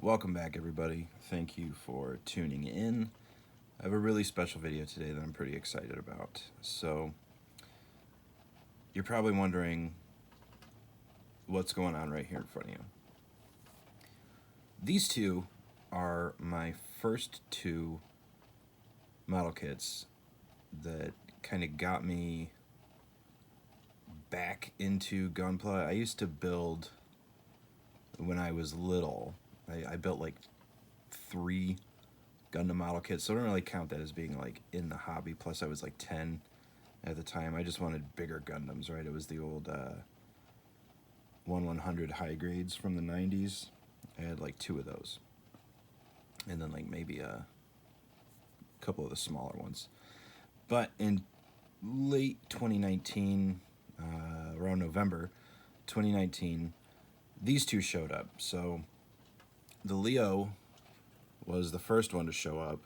Welcome back, everybody. Thank you for tuning in. I have a really special video today that I'm pretty excited about. So, you're probably wondering what's going on right here in front of you. These two are my first two model kits that kind of got me back into Gunpla. I used to build when I was little. I built like 3 Gundam model kits, so I don't really count that as being like in the hobby. Plus I was like 10 at the time. I just wanted bigger Gundams, right? It was the old 1/100 high grades from the 90s. I had like 2 of those, and then like maybe a couple of the smaller ones. But in late 2019, around November 2019, these two showed up. So the Leo was the first one to show up,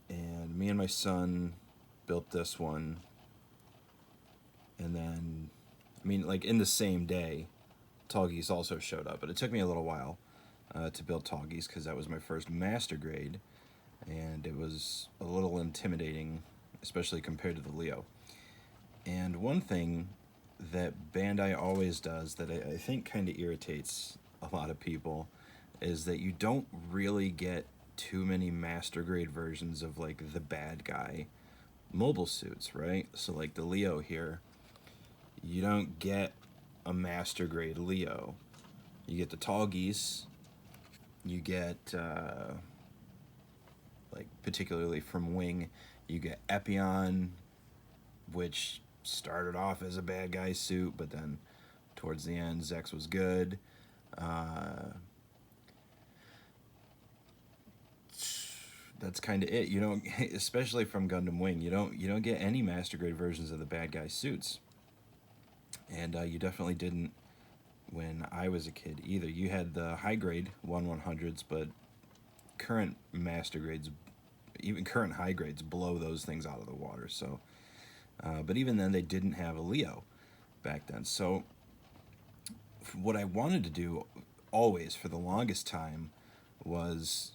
and me and my son built this one, and then, I mean, like in the same day, Tallgeese also showed up, but it took me a little while to build Tallgeese because that was my first Master Grade, and it was a little intimidating, especially compared to the Leo. And one thing that Bandai always does that I think kind of irritates a lot of people is that you don't really get too many Master Grade versions of like the bad guy mobile suits, right? So like the Leo here, you don't get a Master Grade Leo. You get the Tallgeese, you get like particularly from Wing, you get Epion, which started off as a bad guy suit, but then towards the end Zex was good. That's kind of it. You don't, especially from Gundam Wing, you don't get any Master Grade versions of the bad guy suits, and you definitely didn't when I was a kid either. You had the high grade 1/100s, but current Master Grades, even current high grades, blow those things out of the water. So, but even then, they didn't have a Leo back then. So, what I wanted to do always for the longest time was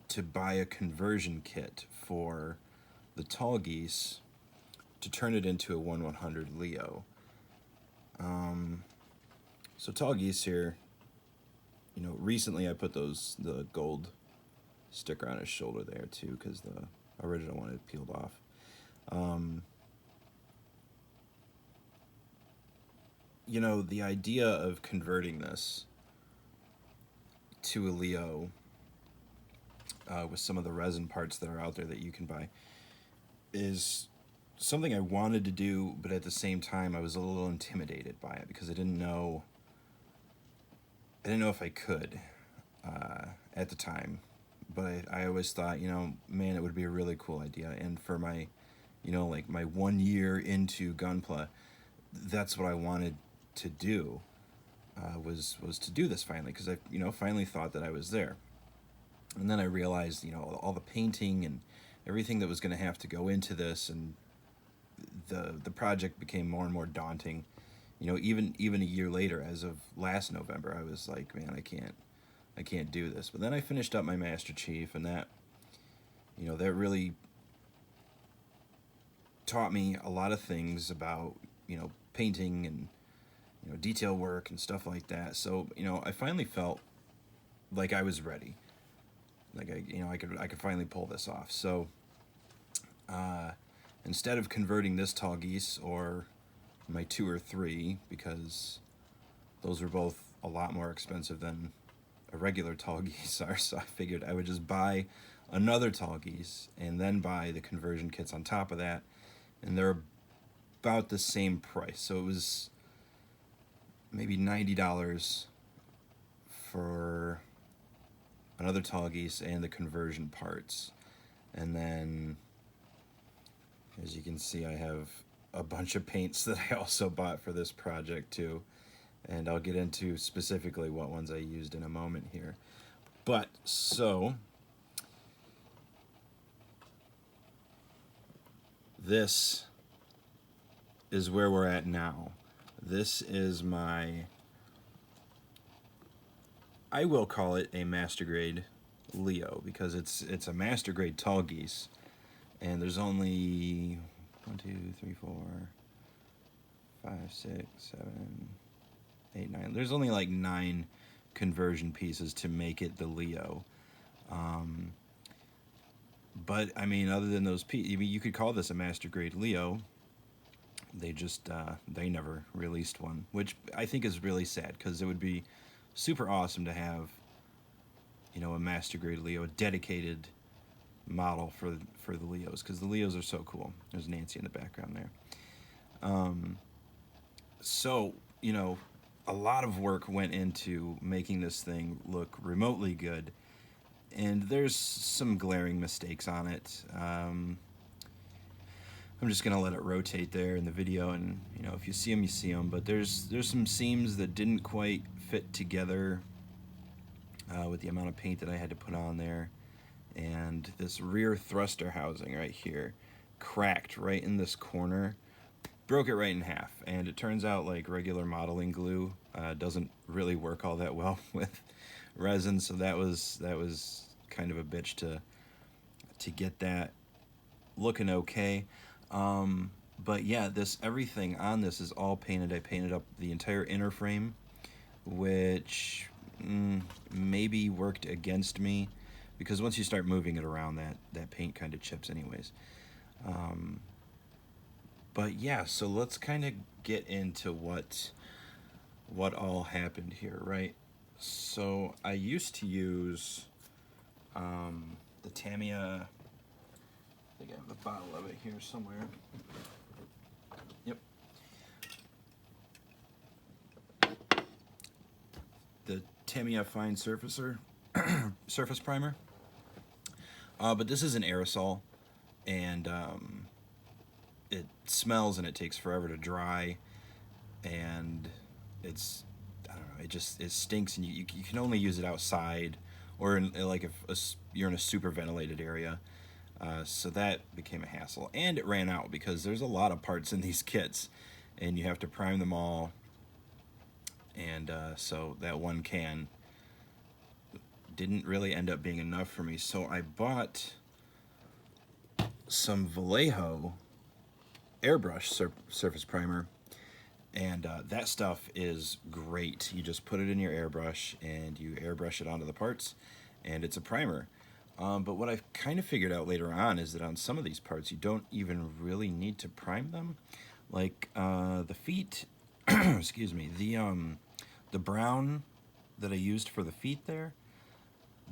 to buy a conversion kit for the Tallgeese to turn it into a 1/100 Leo. So Tallgeese here, you know, recently I put the gold sticker on his shoulder there too, because the original one had peeled off. You know, the idea of converting this to a Leo with some of the resin parts that are out there that you can buy is something I wanted to do, but at the same time I was a little intimidated by it because I didn't know if I could at the time. But I always thought, you know, man, it would be a really cool idea. And for my, you know, like my 1 year into Gunpla, that's what I wanted to do, was to do this finally, because I, you know, finally thought that I was there. And then I realized, you know, all the painting and everything that was going to have to go into this, and the project became more and more daunting. You know, even a year later, as of last November, I was like, man, I can't do this. But then I finished up my Master Chief, and that, you know, that really taught me a lot of things about, you know, painting and, you know, detail work and stuff like that. So, you know, I finally felt like I was ready. Like I could finally pull this off. So, instead of converting this Tallgeese or my 2 or 3, because those were both a lot more expensive than a regular Tallgeese are, so I figured I would just buy another Tallgeese and then buy the conversion kits on top of that, and they're about the same price. So it was maybe $90 for another Tallgeese and the conversion parts. And then, as you can see, I have a bunch of paints that I also bought for this project too, and I'll get into specifically what ones I used in a moment here. But so this is where we're at now. This is my I will call it a Master Grade Leo because it's a Master Grade Tallgeese, and there's only 1, 2, 3, 4, 5, 6, 7, 8, 9. There's only like 9 conversion pieces to make it the Leo. But I mean, other than those pieces, I mean, you could call this a Master Grade Leo. They just they never released one, which I think is really sad because it would be super awesome to have, you know, a Master Grade Leo, a dedicated model for the Leos, because the Leos are so cool. There's Nancy in the background there. So, you know, a lot of work went into making this thing look remotely good, and there's some glaring mistakes on it. I'm just gonna let it rotate there in the video, and you know, if you see them, you see them. But there's some seams that didn't quite fit together with the amount of paint that I had to put on there, and this rear thruster housing right here cracked right in this corner, broke it right in half. And it turns out like regular modeling glue doesn't really work all that well with resin, so that was kind of a bitch to get that looking okay. But yeah, everything on this is all painted. I painted up the entire inner frame, which maybe worked against me, because once you start moving it around, that paint kind of chips anyways. But yeah, so let's kind of get into what all happened here, right? So I used to use the Tamiya. I think I have the bottle of it here somewhere. Yep. The Tamiya Fine Surfacer Surface Primer. But this is an aerosol, and it smells and it takes forever to dry, and it's, I don't know, it stinks, and you can only use it outside, or in, like if you're in a super ventilated area. So that became a hassle, and it ran out because there's a lot of parts in these kits, and you have to prime them all, and so that one can didn't really end up being enough for me. So I bought some Vallejo Airbrush surface primer, and that stuff is great. You just put it in your airbrush and you airbrush it onto the parts, and it's a primer. But what I've kind of figured out later on is that on some of these parts you don't even really need to prime them. Like the feet, excuse me, the brown that I used for the feet there,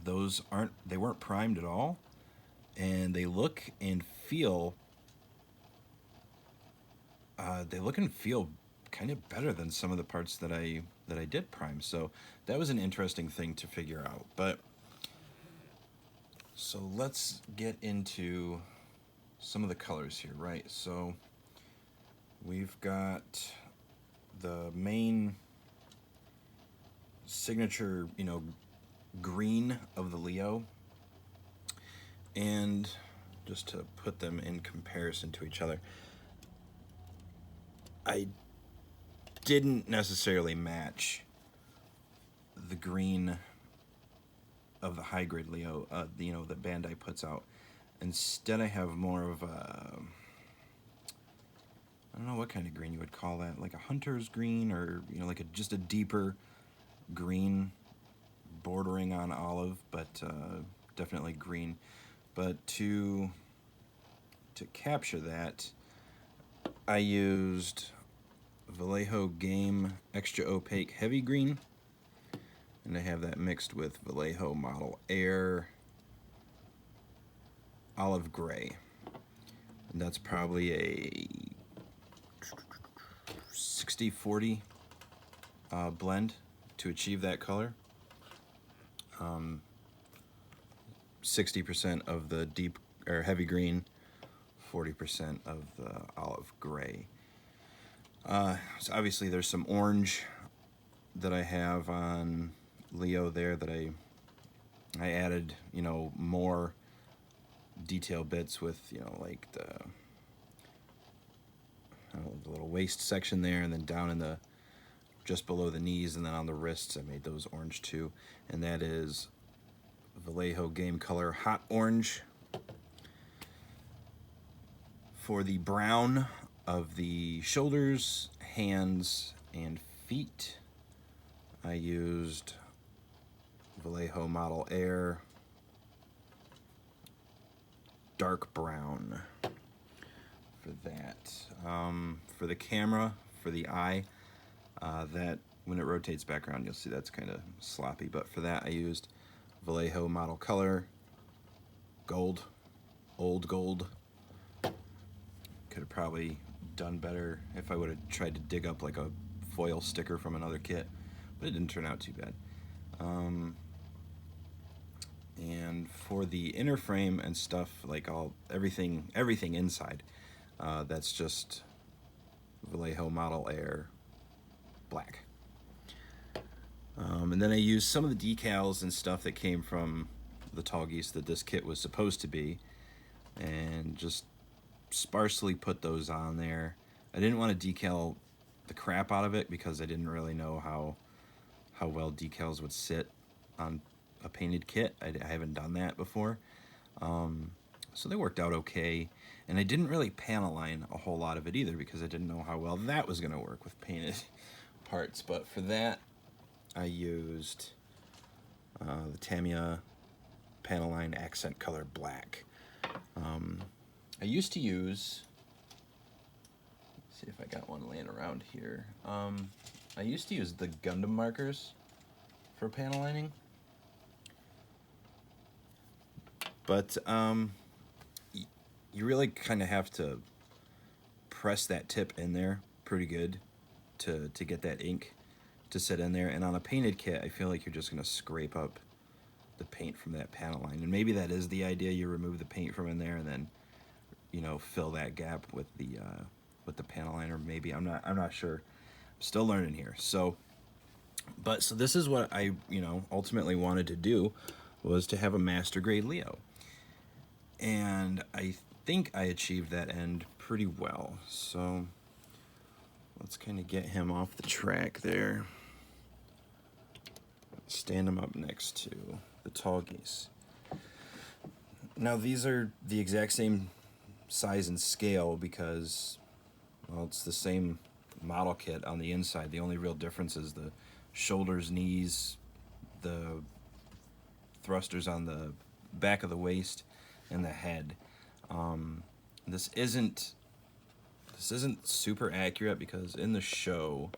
they weren't primed at all, and they look and feel kind of better than some of the parts that I did prime. So that was an interesting thing to figure out. But so let's get into some of the colors here, right? So we've got the main signature, you know, green of the Leo, and just to put them in comparison to each other, I didn't necessarily match the green of the high grade Leo, you know, that Bandai puts out. Instead, I have more of a, I don't know what kind of green you would call that, like a hunter's green, or you know, like just a deeper green bordering on olive, but definitely green. But to capture that, I used Vallejo Game Extra Opaque Heavy Green, and I have that mixed with Vallejo Model Air Olive Gray, and that's probably a 60-40 blend to achieve that color. 60% of the deep or heavy green, 40% of the olive gray. So obviously there's some orange that I have on Leo there that I added, you know, more detail bits with, you know, like the little waist section there, and then down in the just below the knees, and then on the wrists I made those orange too. And that is Vallejo Game Color Hot Orange. For the brown of the shoulders, hands, and feet, I used Vallejo Model Air dark brown for that. For the camera, for the eye, that when it rotates back around, you'll see that's kind of sloppy, but for that I used Vallejo Model Color gold, old gold. Could have probably done better if I would have tried to dig up like a foil sticker from another kit, but it didn't turn out too bad. And for the inner frame and stuff, like everything inside, that's just Vallejo Model Air black. And then I used some of the decals and stuff that came from the Tallgeese that this kit was supposed to be, and just sparsely put those on there. I didn't want to decal the crap out of it because I didn't really know how well decals would sit on a painted kit. I haven't done that before. So they worked out okay. And I didn't really panel line a whole lot of it either because I didn't know how well that was going to work with painted parts. But for that, I used the Tamiya panel line accent color black. I used to use, let's see if I got one laying around here. I used to use the Gundam markers for panel lining, but you really kind of have to press that tip in there pretty good to get that ink to sit in there. And on a painted kit, I feel like you're just going to scrape up the paint from that panel line. And maybe that is the idea. You remove the paint from in there and then, you know, fill that gap with the panel liner. Maybe I'm not sure. I'm still learning here. So this is what I ultimately wanted to do, was to have a Master Grade Leo, and I think I achieved that end pretty well. So let's kind of get him off the track there. Stand him up next to the Tallgeese. Now these are the exact same size and scale because, well, it's the same model kit on the inside. The only real difference is the shoulders, knees, the thrusters on the back of the waist, and the head. This isn't super accurate because in the show,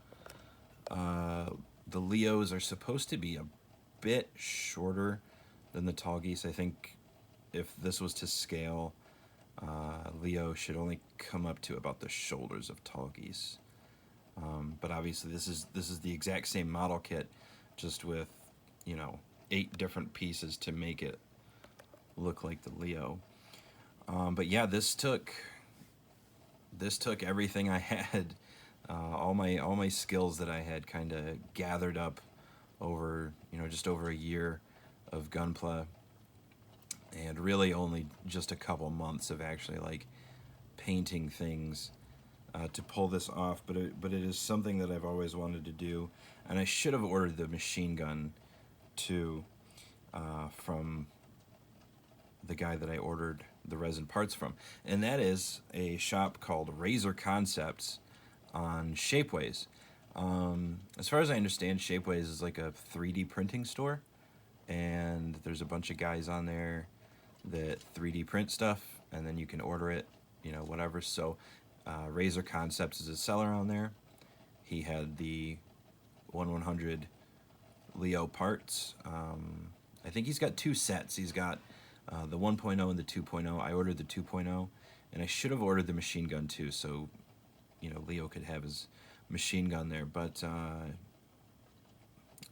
the Leos are supposed to be a bit shorter than the Tallgeese. I think if this was to scale, Leo should only come up to about the shoulders of Tallgeese. But obviously this is the exact same model kit, just with 8 different pieces to make it look like the Leo. But yeah, this took everything I had, all my skills that I had kind of gathered up over just over a year of gunpla, and really only just a couple months of actually like painting things to pull this off. But it is something that I've always wanted to do, and I should have ordered the machine gun too from the guy that I ordered the resin parts from, and that is a shop called Razor Concepts on Shapeways. As far as I understand, Shapeways is like a 3D printing store, and there's a bunch of guys on there that 3D print stuff, and then you can order it, whatever. So Razor Concepts is a seller on there. He had the 1/100 Leo parts. I think he's got 2 sets. He's got the 1.0 and the 2.0. I ordered the 2.0, and I should have ordered the machine gun too, so Leo could have his machine gun there. But I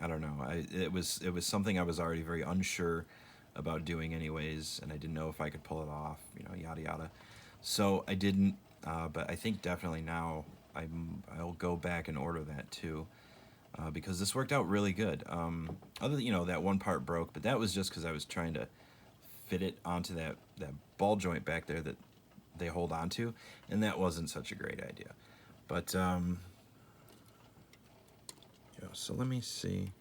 don't know. It was something I was already very unsure about doing anyways, and I didn't know if I could pull it off, yada yada. So I didn't. But I think definitely now I'll go back and order that too. Because this worked out really good. Other than, that one part broke, but that was just because I was trying to fit it onto that ball joint back there that they hold onto, and that wasn't such a great idea. But go. So let me see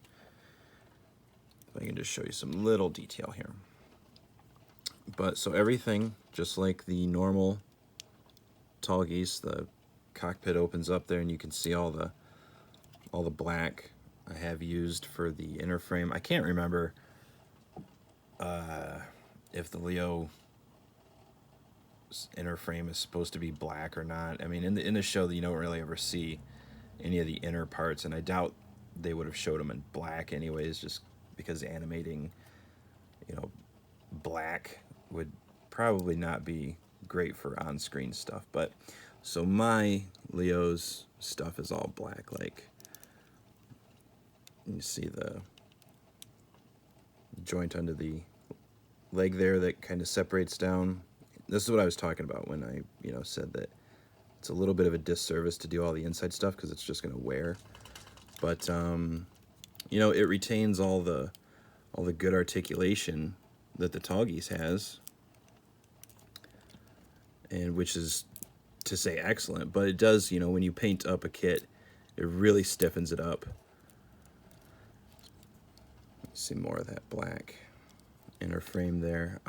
if I can just show you some little detail here. But so everything, just like the normal Tallgeese, the cockpit opens up there and you can see all the black I have used for the inner frame. I can't remember if the Leo inner frame is supposed to be black or not. I mean, in the show, you don't really ever see any of the inner parts, and I doubt they would have showed them in black anyways, just because animating, black would probably not be great for on-screen stuff. But so my Leo's stuff is all black. Like, you see the joint under the leg there that kind of separates down. This is what I was talking about when I, said that it's a little bit of a disservice to do all the inside stuff because it's just going to wear. But it retains all the good articulation that the Tallgeese has, and which is to say excellent. But it does, when you paint up a kit, it really stiffens it up. See more of that black inner frame there.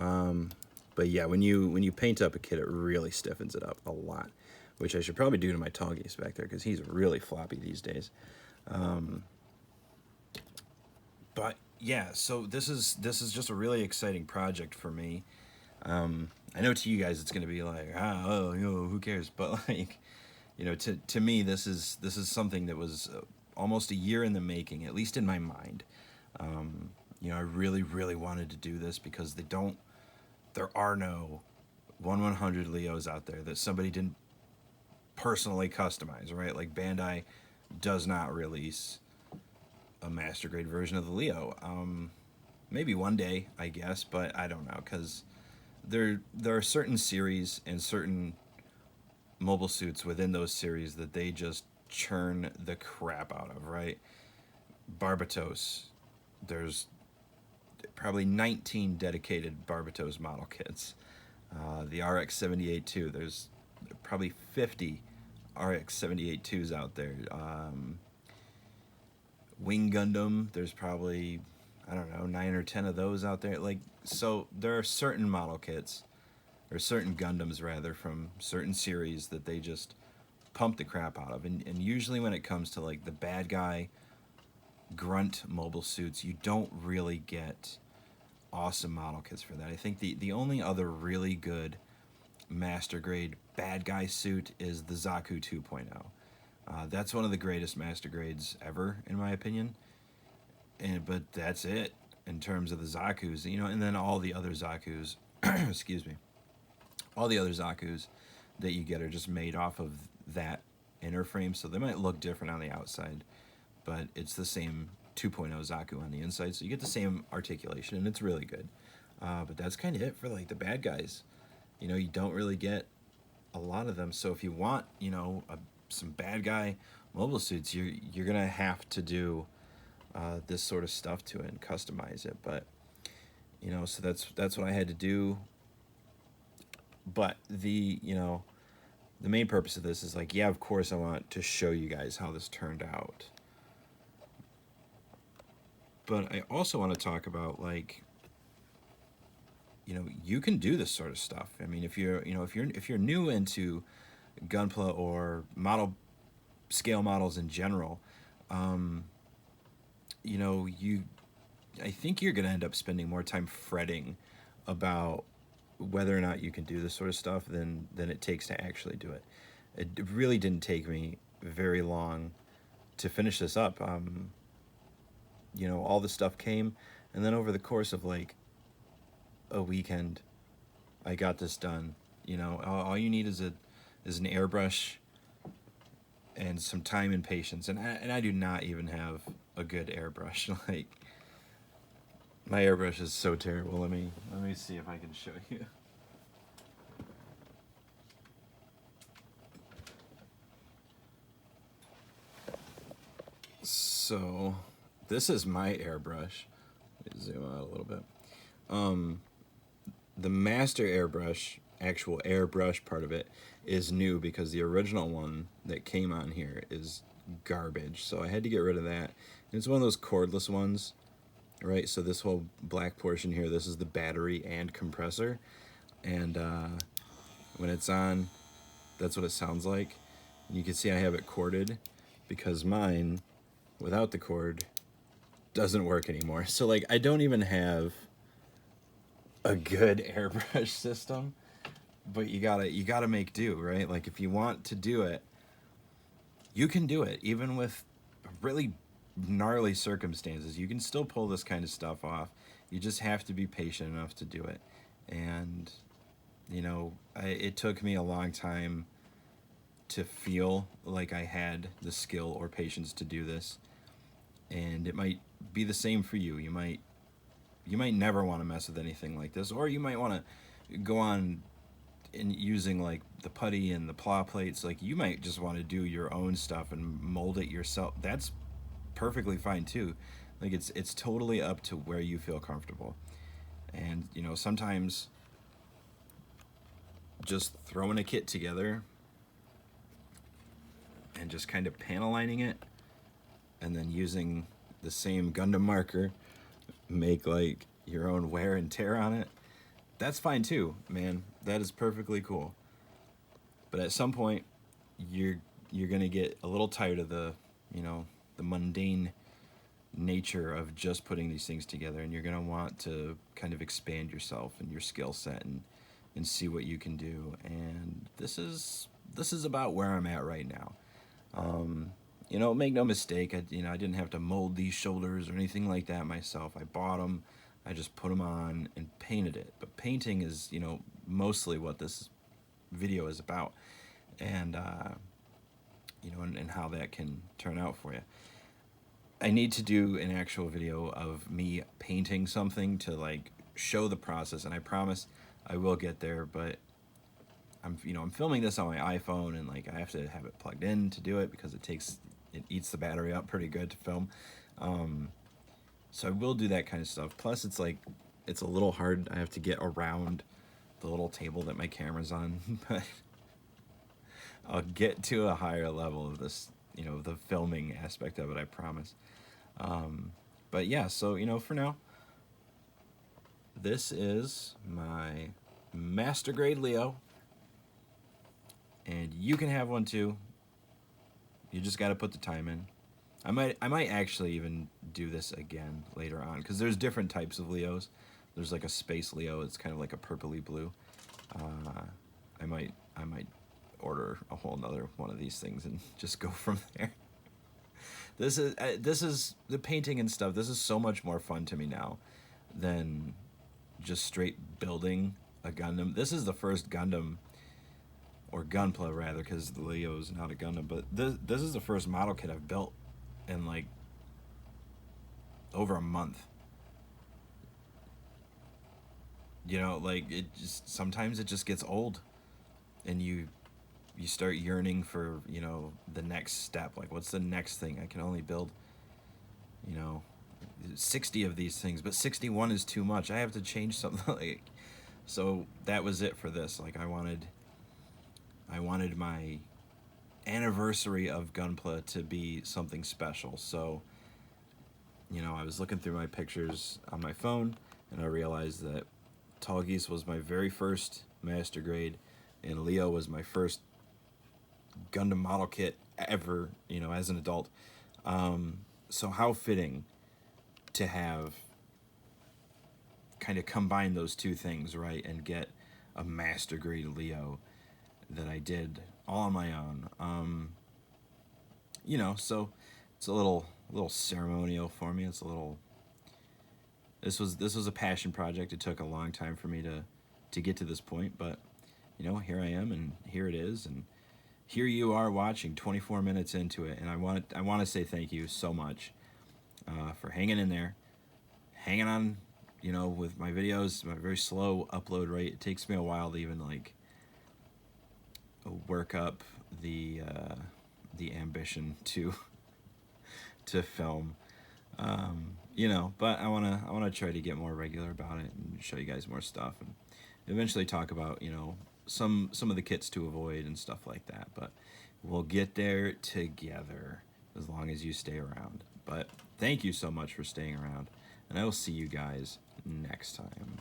But yeah, when you paint up a kit, it really stiffens it up a lot, which I should probably do to my Tallgeese back there because he's really floppy these days. But yeah, so this is just a really exciting project for me. I know to you guys it's going to be like, who cares? But like, to me this is something that was almost a year in the making, at least in my mind. I really, really wanted to do this because there are no 1/100 Leos out there that somebody didn't personally customize, right? Like Bandai does not release a Master Grade version of the Leo. Maybe one day, I guess, but I don't know, because there are certain series and certain mobile suits within those series that they just churn the crap out of, right? Barbatos, there's probably 19 dedicated Barbatos model kits. The RX-78 too, there's probably 50 RX-78-2s out there. Wing Gundam, there's probably, I don't know, 9 or 10 of those out there. Like, so there are certain model kits, or certain Gundams rather, from certain series that they just pump the crap out of. And usually when it comes to like the bad guy grunt mobile suits, you don't really get awesome model kits for that. I think the only other really good Master Grade bad guy suit is the Zaku 2.0. That's one of the greatest Master Grades ever, in my opinion. But that's it in terms of the Zakus, and then all the other Zakus, excuse me, all the other Zakus that you get are just made off of that inner frame, so they might look different on the outside, but it's the same 2.0 Zaku on the inside, so you get the same articulation, and it's really good. But that's kind of it for like the bad guys. You don't really get a lot of them, so if you want, some bad guy mobile suits, you're gonna have to do this sort of stuff to it and customize it. But so that's what I had to do. But the main purpose of this is like, yeah, of course I want to show you guys how this turned out. But I also want to talk about, like, you can do this sort of stuff. I mean, if you're new into Gunpla or scale models in general, I think you're going to end up spending more time fretting about whether or not you can do this sort of stuff than it takes to actually do it. It really didn't take me very long to finish this up. All the stuff came, and then over the course of like a weekend, I got this done. All you need is an airbrush and some time and patience, and I do not even have a good airbrush. Like, my airbrush is so terrible. Let me see if I can show you. So this is my airbrush. Let me zoom out a little bit. The master airbrush, actual airbrush part of it, is new because the original one that came on here is garbage. So I had to get rid of that. And it's one of those cordless ones, right? So this whole black portion here, this is the battery and compressor. And when it's on, that's what it sounds like. And you can see I have it corded because mine, without the cord, doesn't work anymore. So like I don't even have a good airbrush system, but you gotta make do, right? Like if you want to do it, you can do it even with really gnarly circumstances. You can still pull this kind of stuff off. You just have to be patient enough to do it. And you know, it took me a long time to feel like I had the skill or patience to do this. And it might be the same for you. You might never want to mess with anything like this, or you might want to go on in using like the putty and the plow plates. Like you might just want to do your own stuff and mold it yourself. That's perfectly fine too. Like it's totally up to where you feel comfortable. And you know, sometimes just throwing a kit together and just kind of panel lining it and then using the same Gundam marker, make like your own wear and tear on it, that's fine too, man. That is perfectly cool. But at some point you're gonna get a little tired of the, you know, the mundane nature of just putting these things together, and you're gonna want to kind of expand yourself and your skill set and see what you can do. And this is about where I'm at right now. You know, make no mistake, I didn't have to mold these shoulders or anything like that myself. I bought them, I just put them on and painted it. But painting is, you know, mostly what this video is about, and you know, and how that can turn out for you. I need to do an actual video of me painting something to like show the process, and I promise I will get there. But I'm filming this on my iPhone, and like I have to have it plugged in to do it because it eats the battery up pretty good to film. So I will do that kind of stuff. Plus it's like it's a little hard. I have to get around the little table that my camera's on. But I'll get to a higher level of this, you know, the filming aspect of it, I promise. But yeah, so you know, for now, this is my Master Grade Leo, and you can have one too. You just got to put the time in. I might actually even do this again later on, because there's different types of Leos. There's like a space Leo. It's kind of like a purpley blue. I might order a whole nother one of these things and just go from there. This is the painting and stuff. This is so much more fun to me now than just straight building a Gundam. This is the first Gundam, or Gunpla rather, because the Leo is not a Gundam, but this is the first model kit I've built in like over a month. You know, like sometimes it just gets old, and you start yearning for, you know, the next step. Like, what's the next thing? I can only build, you know, 60 of these things, but 61 is too much. I have to change something. Like, so that was it for this. Like, I wanted my anniversary of Gunpla to be something special. So, you know, I was looking through my pictures on my phone, and I realized that Tallgeese was my very first Master Grade, and Leo was my first Gundam model kit ever, you know, as an adult. So how fitting to have kind of combine those two things, right, and get a Master Grade Leo that I did all on my own. You know, so it's a little ceremonial for me. It's a little. This was a passion project. It took a long time for me to get to this point, but you know, here I am, and here it is, and here you are watching 24 minutes into it, and I want to say thank you so much for hanging in there, hanging on, you know, with my videos, my very slow upload rate. It takes me a while to even like work up the ambition to film, you know, but I want to try to get more regular about it and show you guys more stuff, and eventually talk about, you know, some of the kits to avoid and stuff like that. But we'll get there together. as long as you stay around. But thank you so much for staying around, and I will see you guys next time.